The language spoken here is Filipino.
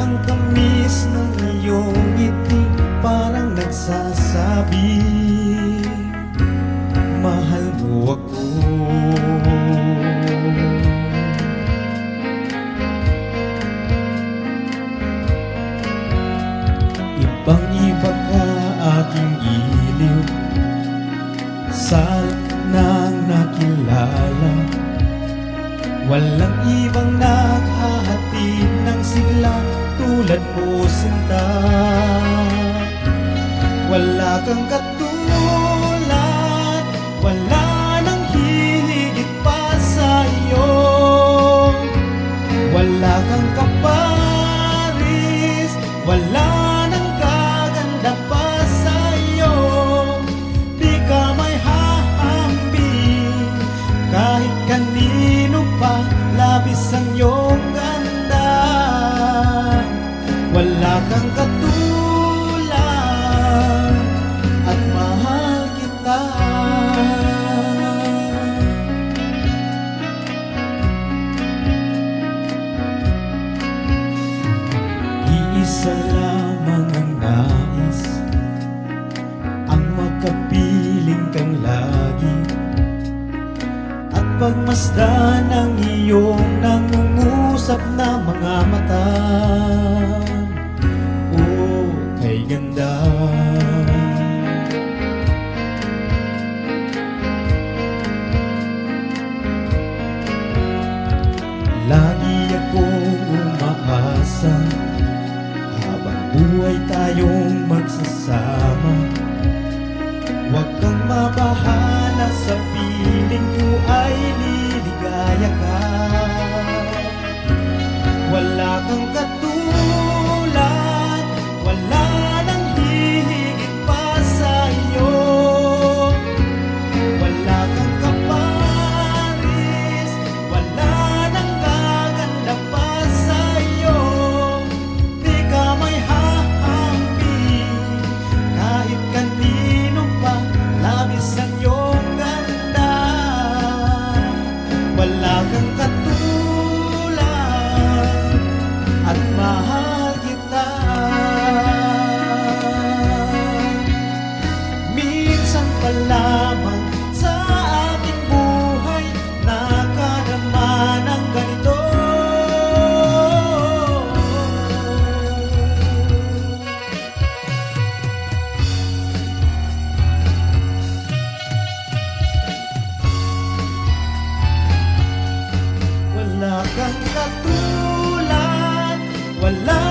ang tamis ng iyong ngiti, parang nagsasabi, mahal mo ako. Ibang-iba ka aking iliw, sa nang nakilala. Walang ibang naghahatid ng sigla tulad mo, sinta. Wala kang katulad, wala nang hihigit pa sa iyo. Wala kang kaparis, wala nang gaganda pa sa iyo. Di ka may hahambing kahit kanino pa, labis ang iyong ganda. Wala kang katulad at mahal kita. Iisa lamang ang nais, ang makapiling kang lagi, at pagmasdan ng iyong nangungusap na mga mata. Oh, kay ganda. Lagi akong umaasa, habang buhay tayong magsasama. Huwag kang mabahala sa piling ko ay liligaya ka. Wala kang katulad, wala nang hihigit pa sa iyo. Wala kang kaparis, wala nang gaganda pa sa iyo. Di ka may hahambing kahit kanino pa, labis ang iyong ganda. Wala kang katulad at mahal kita. Minsan pa lamang sa aking buhay nakarama ng ganito. Wala kang katulad, wala